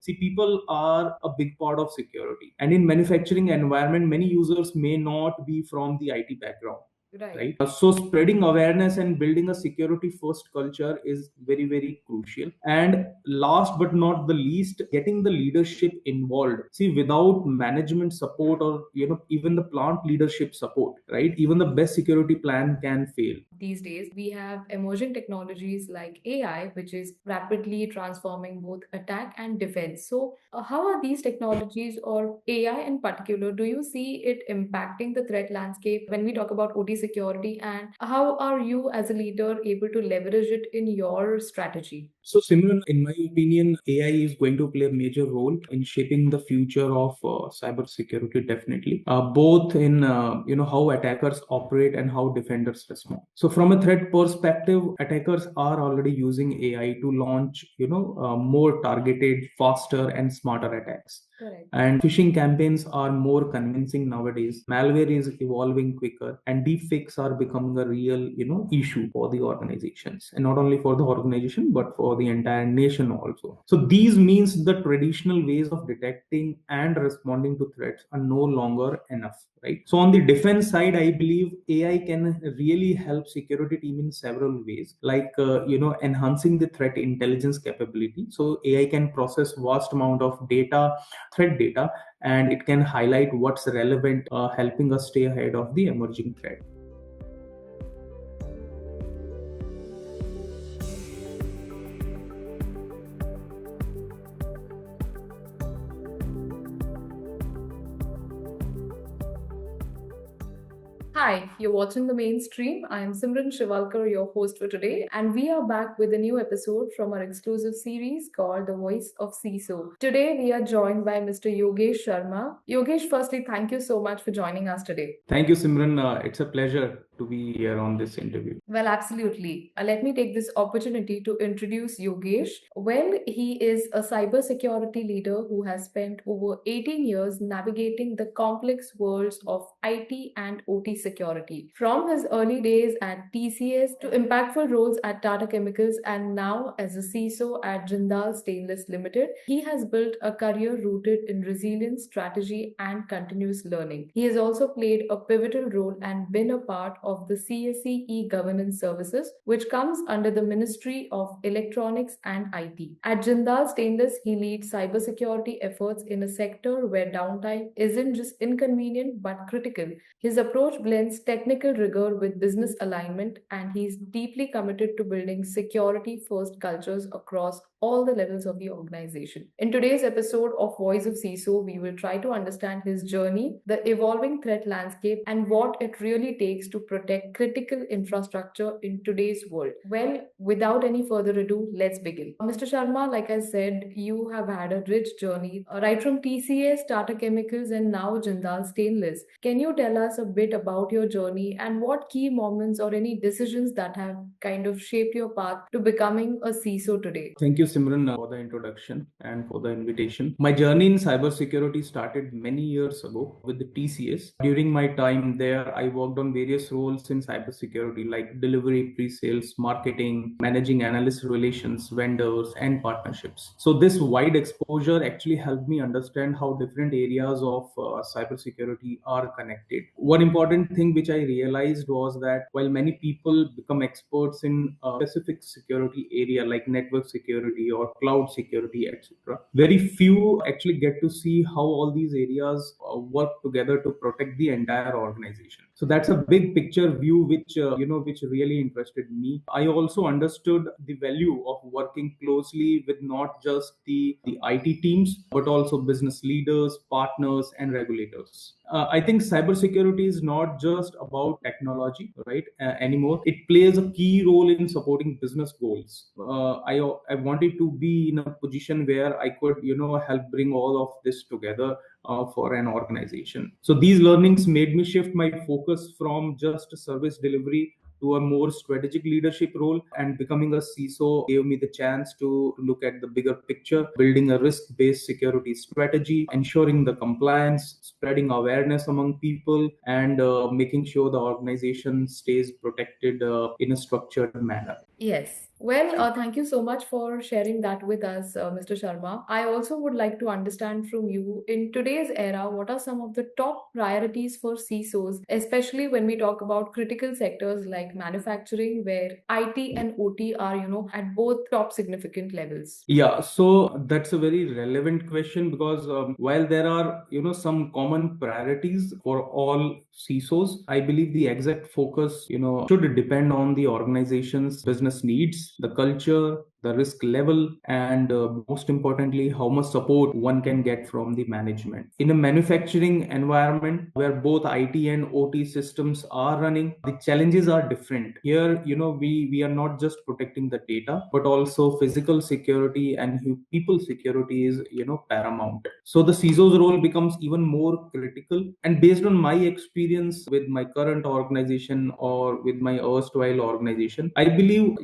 See, people are a big part of security. And in manufacturing environment, many users may not be from the IT background. Right. So spreading awareness and building a security first culture is very, very crucial. And last but not the least, getting the leadership involved. See, without management support or, even the plant leadership support, right? Even the best security plan can fail. These days, we have emerging technologies like AI, which is rapidly transforming both attack and defense. So, how are these technologies or AI in particular, do you see it impacting the threat landscape when we talk about OT security? And how are you as a leader able to leverage it in your strategy? So, Simran, in my opinion, AI is going to play a major role in shaping the future of cybersecurity. Definitely, both in how attackers operate and how defenders respond. So, from a threat perspective, attackers are already using AI to launch more targeted, faster, and smarter attacks. Correct. And phishing campaigns are more convincing nowadays. Malware is evolving quicker, and deepfakes are becoming a real, issue for the organizations, and not only for the organization but for the entire nation also. So these means the traditional ways of detecting and responding to threats are no longer enough, right? So on the defense side, I believe AI can really help security team in several ways, like enhancing the threat intelligence capability. So AI can process vast amount of data, threat data, and it can highlight what's relevant, helping us stay ahead of the emerging threat. Hi, you're watching The Mainstream. I am Simran Shivalkar, your host for today, and we are back with a new episode from our exclusive series called The Voice of CISO. Today, we are joined by Mr. Yogesh Sharma. Yogesh, firstly, thank you so much for joining us today. Thank you, Simran. It's a pleasure to be here on this interview. Well, absolutely. Let me take this opportunity to introduce Yogesh. Well, he is a cybersecurity leader who has spent over 18 years navigating the complex worlds of IT and OT security. From his early days at TCS to impactful roles at Tata Chemicals and now as a CISO at Jindal Stainless Limited, he has built a career rooted in resilience, strategy, and continuous learning. He has also played a pivotal role and been a part of the CSE e-governance services, which comes under the Ministry of Electronics and IT. At Jindal Stainless, he leads cybersecurity efforts in a sector where downtime isn't just inconvenient but critical. His approach blends technical rigor with business alignment, and he's deeply committed to building security first cultures across all the levels of the organization. In today's episode of Voice of CISO, we will try to understand his journey, the evolving threat landscape, and what it really takes to protect critical infrastructure in today's world. Well, without any further ado, let's begin. Mr. Sharma, like I said, you have had a rich journey right from TCS, Tata Chemicals, and now Jindal Stainless. Can you tell us a bit about your journey and what key moments or any decisions that have kind of shaped your path to becoming a CISO today? Thank you, Simran, for the introduction and for the invitation. My journey in cybersecurity started many years ago with the TCS. During my time there, I worked on various roles in cybersecurity like delivery, pre-sales, marketing, managing analyst relations, vendors, and partnerships. So this wide exposure actually helped me understand how different areas of cybersecurity are connected. One important thing which I realized was that while many people become experts in a specific security area like network security or cloud security, etc., very few actually get to see how all these areas work together to protect the entire organization. So that's a big picture view which really interested me. I also understood the value of working closely with not just the IT teams but also business leaders, partners, and regulators. I think cybersecurity is not just about technology, right? Anymore, it plays a key role in supporting business goals. I wanted to be in a position where I could, help bring all of this together for an organization. So these learnings made me shift my focus from just service delivery to a more strategic leadership role, and becoming a CISO gave me the chance to look at the bigger picture, building a risk-based security strategy, ensuring the compliance, spreading awareness among people, and making sure the organization stays protected in a structured manner. Yes. Well, thank you so much for sharing that with us, Mr. Sharma. I also would like to understand from you in today's era, what are some of the top priorities for CISOs, especially when we talk about critical sectors like manufacturing, where IT and OT are, at both top significant levels? Yeah, so that's a very relevant question because while there are some common priorities for all CISOs, I believe the exact focus should depend on the organization's business needs, the culture, the risk level, and most importantly, how much support one can get from the management. In a manufacturing environment where both IT and OT systems are running, the challenges are different. Here, we are not just protecting the data, but also physical security and people security is paramount. So the CISO's role becomes even more critical. And based on my experience with my current organization or with my erstwhile organization, I believe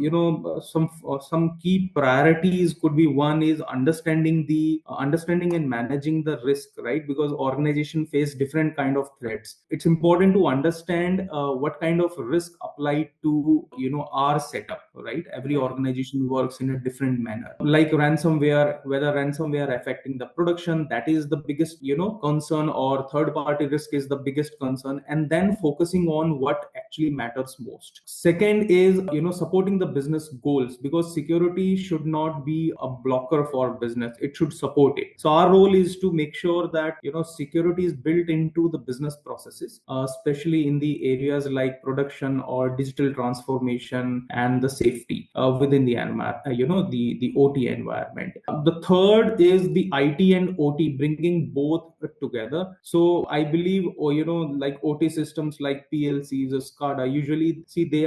some key priorities could be: one is understanding and managing the risk, right? Because organization face different kind of threats. It's important to understand what kind of risk apply to our setup, right? Every Right. organization works in a different manner. Like ransomware, whether ransomware affecting the production, that is the biggest concern, or third party risk is the biggest concern, and then focusing on what actually matters most. Second is supporting the business goals, because security should not be a blocker for business, it should support it. So our role is to make sure that security is built into the business processes, especially in the areas like production or digital transformation and the safety within the environment, the OT environment. The third is the IT and OT, bringing both together. So I believe, like OT systems like PLCs or SCADA, usually see they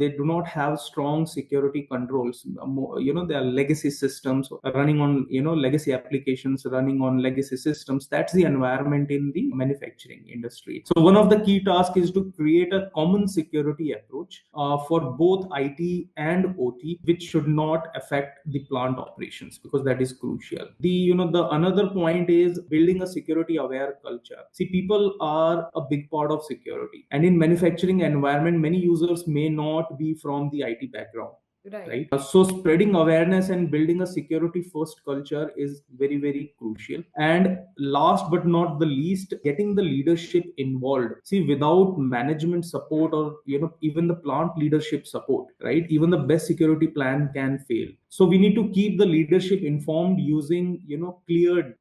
do not have strong security controls. They are legacy systems running on legacy applications running on legacy systems. That's the environment in the manufacturing industry. So one of the key tasks is to create a common security approach for both IT and OT, which should not affect the plant operations, because that is crucial. The another point is building a security aware culture. See, people are a big part of security, and in manufacturing environment, many users may not be from the IT background, Right. right? So spreading awareness and building a security first culture is very, very crucial. And last but not the least, getting the leadership involved. See, without management support, or even the plant leadership support, right, even the best security plan can fail. So we need to keep the leadership informed using clear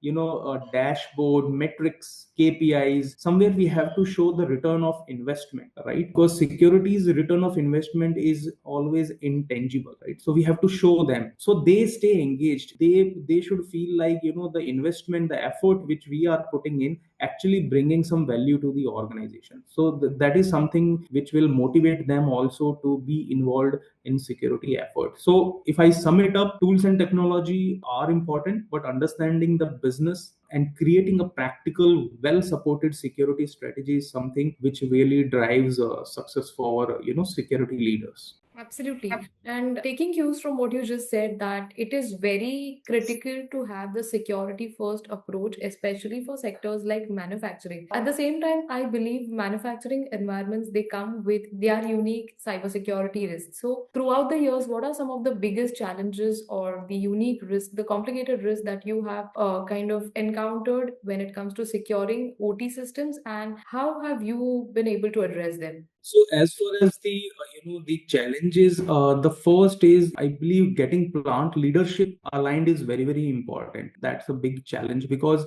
dashboard metrics, KPIs. Somewhere we have to show the return of investment, right? Because security's return of investment is always intangible, right? So we have to show them so they stay engaged. They should feel like the investment, the effort which we are putting in, actually bringing some value to the organization. So that is something which will motivate them also to be involved in security effort. So if I sum it up, tools and technology are important, but understanding the business and creating a practical, well supported security strategy is something which really drives success for security leaders. Absolutely. And taking cues from what you just said, that it is very critical to have the security first approach, especially for sectors like manufacturing. At the same time, I believe manufacturing environments, they come with their unique cybersecurity risks. So throughout the years, what are some of the biggest challenges or the unique risk, the complicated risk that you have kind of encountered when it comes to securing OT systems, and how have you been able to address them? So as far as the challenges, the first is, I believe, getting plant leadership aligned is very, very important. That's a big challenge, because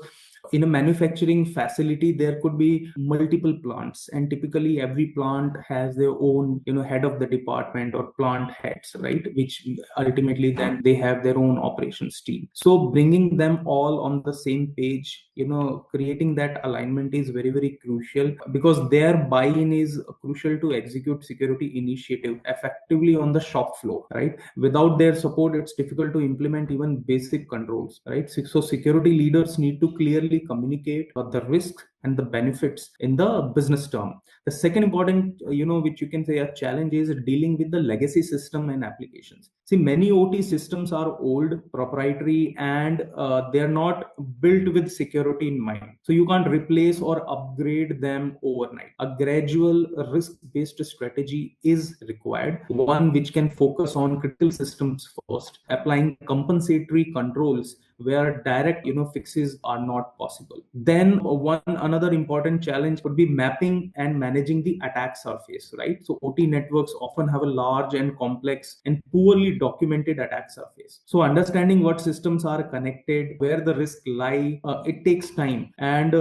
in a manufacturing facility there could be multiple plants, and typically every plant has their own head of the department or plant heads, right? Which ultimately then they have their own operations team. So bringing them all on the same page, creating that alignment is very, very crucial, because their buy-in is crucial to execute security initiative effectively on the shop floor, right? Without their support, it's difficult to implement even basic controls, right? So security leaders need to clearly communicate the risk and the benefits in the business term. The second important, which you can say a challenge, is dealing with the legacy system and applications. See, many OT systems are old, proprietary, and they are not built with security in mind. So you can't replace or upgrade them overnight. A gradual risk-based strategy is required, one which can focus on critical systems first, applying compensatory controls where direct fixes are not possible. Then one another important challenge could be mapping and managing the attack surface, right? So OT networks often have a large and complex and poorly documented attack surface. So understanding what systems are connected, where the risk lie, it takes time, and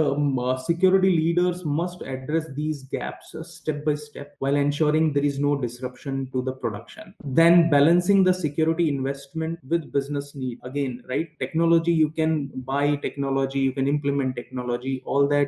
security leaders must address these gaps step by step while ensuring there is no disruption to the production. Then balancing the security investment with business need, again, right? Technology, you can buy technology, you can implement technology, all that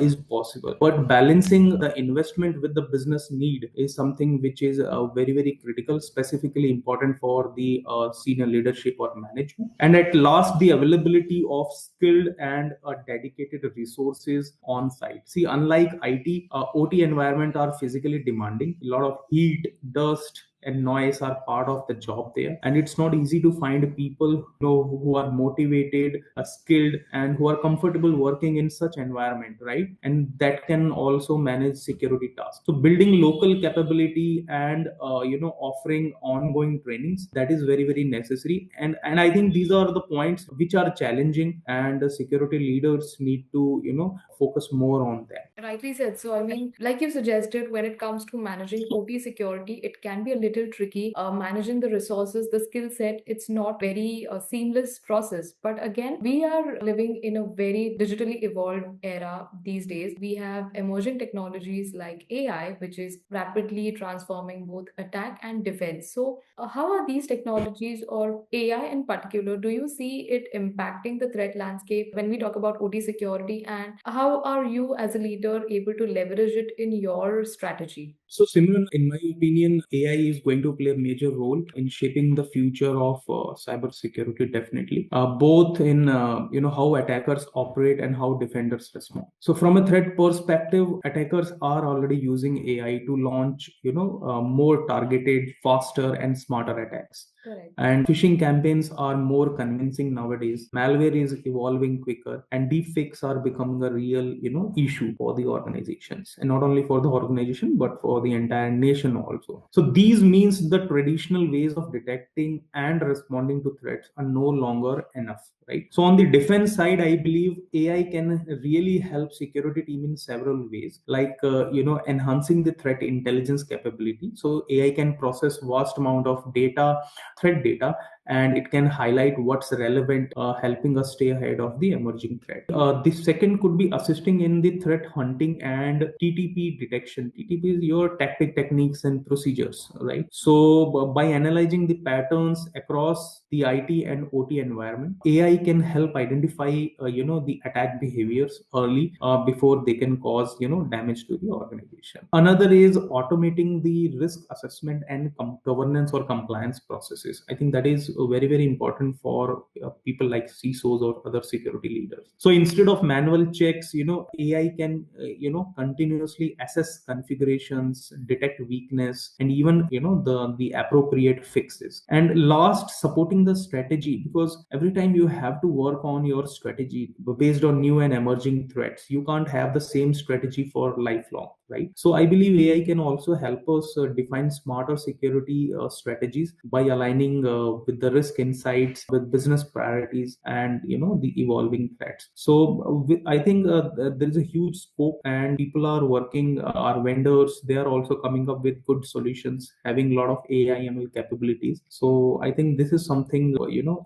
is possible, but balancing the investment with the business need is something which is very very critical, specifically important for the senior leadership or management. And at last, the availability of skilled and dedicated resources on site. See, unlike IT, OT environment are physically demanding. A lot of heat, dust, and noise are part of the job there, and it's not easy to find people who are motivated, skilled, and who are comfortable working in such environment, right? And that can also manage security tasks. So building local capability and offering ongoing trainings, that is very very necessary. And I think these are the points which are challenging, and the security leaders need to focus more on that. Rightly said. So, I mean, like you suggested, when it comes to managing OT security, it can be a little tricky. Managing the resources, the skill set, it's not very seamless process. But again, we are living in a very digitally evolved era these days. We have emerging technologies like AI, which is rapidly transforming both attack and defense. So, how are these technologies, or AI in particular, do you see it impacting the threat landscape when we talk about OT security? And how are you as a leader able to leverage it in your strategy? So, Simran, in my opinion, AI is going to play a major role in shaping the future of cybersecurity. Definitely, both in how attackers operate and how defenders respond. So, from a threat perspective, attackers are already using AI to launch more targeted, faster, and smarter attacks. Correct. And phishing campaigns are more convincing nowadays. Malware is evolving quicker, and deepfakes are becoming a real, issue for the organizations, and not only for the organization but for the entire nation also. So these means the traditional ways of detecting and responding to threats are no longer enough, right? So on the defense side, I believe AI can really help security team in several ways, like enhancing the threat intelligence capability. So AI can process vast amount of data, threat data, and it can highlight what's relevant, helping us stay ahead of the emerging threat. The second could be assisting in the threat hunting and TTP detection. TTP is your tactic, techniques, and procedures, right? So by analyzing the patterns across the IT and OT environment, AI can help identify the attack behaviors early, before they can cause damage to the organization. Another is automating the risk assessment and governance or compliance processes. I think that is very very important for people like CISOs or other security leaders. So instead of manual checks, AI can continuously assess configurations, detect weakness, and even the appropriate fixes. And last, supporting the strategy, because every time you have to work on your strategy based on new and emerging threats, you can't have the same strategy for lifelong, right? So I believe AI can also help us define smarter security strategies by aligning with the risk insights, with business priorities, and the evolving threats. So I think there is a huge scope, and people are working, our vendors, they are also coming up with good solutions, having a lot of AI ML capabilities. So I think this is something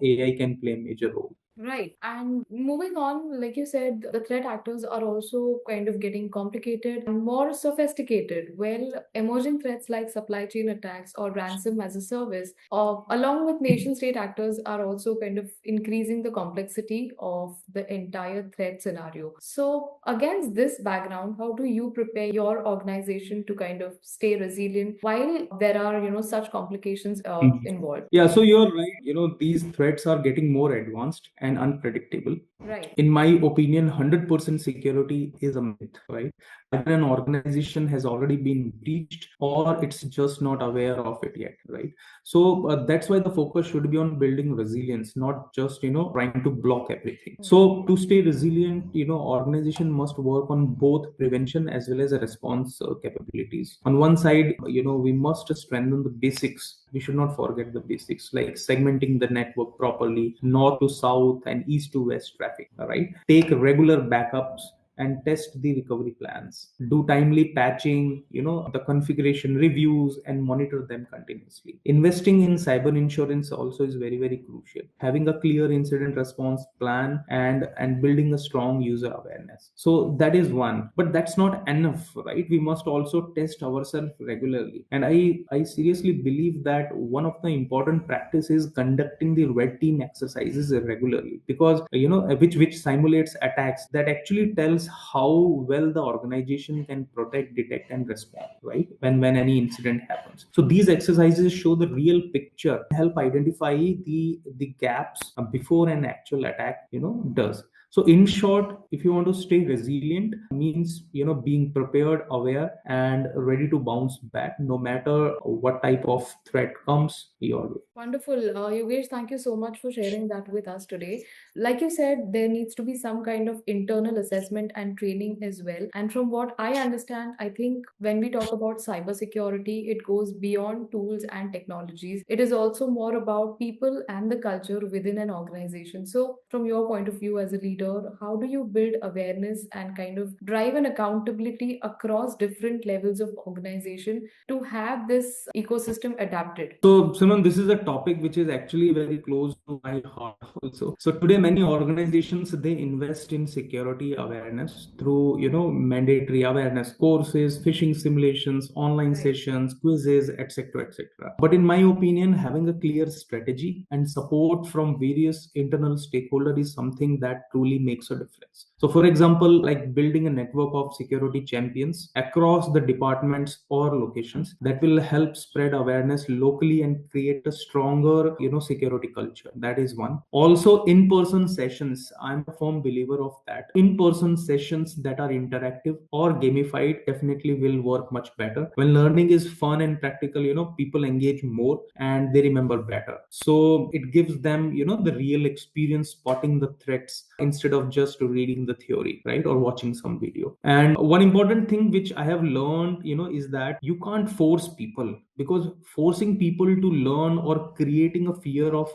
AI can play a major role. Right. And moving on, like you said, the threat actors are also kind of getting complicated and more sophisticated. Well, emerging threats like supply chain attacks or ransom as a service, along with nation state actors, are also kind of increasing the complexity of the entire threat scenario. So, against this background, how do you prepare your organization to kind of stay resilient while there are, such complications involved? Yeah, so you're right. These threats are getting more advanced, and unpredictable. Right. In my opinion, 100% security is a myth, right? Either an organization has already been breached or it's just not aware of it yet, right? So that's why the focus should be on building resilience, not just, trying to block everything. So to stay resilient, organization must work on both prevention as well as a response capabilities. On one side, we must strengthen the basics. We should not forget the basics, like segmenting the network properly, north to south and east to west traffic, all right? Take regular backups and test the recovery plans. Do timely patching, the configuration reviews, and monitor them continuously. Investing in cyber insurance also is very, very crucial. Having a clear incident response plan and building a strong user awareness. So that is one, but that's not enough, right? We must also test ourselves regularly. And I seriously believe that one of the important practices is conducting the red team exercises regularly, because which simulates attacks that actually tells how well the organization can protect, detect, and respond, right, when any incident happens. So these exercises show the real picture, help identify the gaps before an actual attack does. So in short, if you want to stay resilient, means being prepared, aware, and ready to bounce back no matter what type of threat comes your way. Wonderful. Yogesh, thank you so much for sharing that with us today. Like you said, there needs to be some kind of internal assessment and training as well. And from what I understand, I think when we talk about cybersecurity, it goes beyond tools and technologies. It is also more about people and the culture within an organization. So, from your point of view as a leader, how do you build awareness and kind of drive an accountability across different levels of organization to have this ecosystem adapted? So, Simon, this is a topic which is actually very close to my heart also. So today, many organizations, they invest in security awareness through, mandatory awareness courses, phishing simulations, online Right. sessions, quizzes, etc., etc. But in my opinion, having a clear strategy and support from various internal stakeholders is something that truly makes a difference. So, for example, like building a network of security champions across the departments or locations that will help spread awareness locally and create a stronger, security culture. That is one. Also, in-person sessions. I'm a firm believer of that. In-person sessions that are interactive or gamified definitely will work much better. When learning is fun and practical, people engage more and they remember better. So it gives them, the real experience spotting the threats instead of just reading the theory, right, or watching some video. And one important thing which I have learned, is that you can't force people, because forcing people to learn or creating a fear of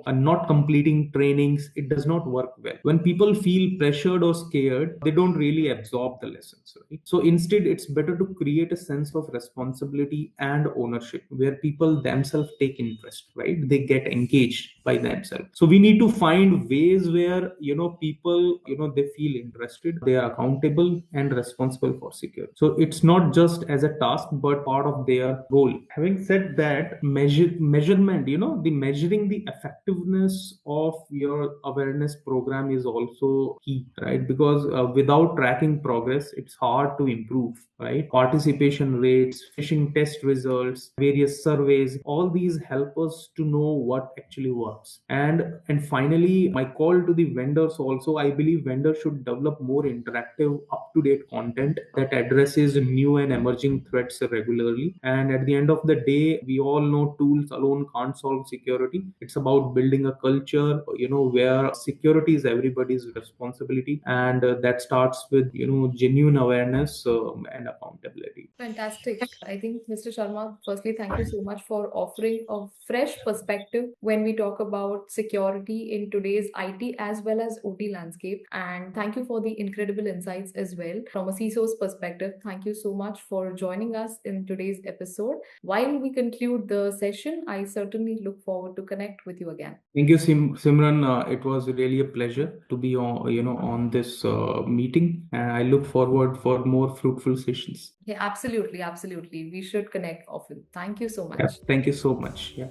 not completing trainings, it does not work well. When people feel pressured or scared, they don't really absorb the lessons, right? So instead, it's better to create a sense of responsibility and ownership where people themselves take interest, right? They get engaged by themselves. So we need to find ways where people they feel interested, they are accountable and responsible for security. So it's not just as a task but part of their role. Having said that, measurement, the measuring the effectiveness of your awareness program is also key, right? Because without tracking progress, it's hard to improve, right? Participation rates, phishing test results, various surveys, all these help us to know what actually works. And finally, my call to the vendors also, I believe vendors should develop more interactive, up to date content that addresses new and emerging threats regularly. And at the end of the day, we all know tools alone can't solve security. It's about building a culture, where security is everybody's responsibility, and that starts with genuine awareness and accountability. Fantastic. I think, Mr. Sharma, firstly, thank you so much for offering a fresh perspective when we talk about security in today's IT as well as OT landscape. And thank you for the incredible insights as well from a CISO's perspective. Thank you so much for joining us in today's episode. While we conclude the session, I certainly look forward to connect with you again. Thank you, Simran. It was really a pleasure to be on, on this meeting, and I look forward for more fruitful sessions. Yeah, absolutely, absolutely. We should connect often. Thank you so Yeah, much. thank you so much. Yeah.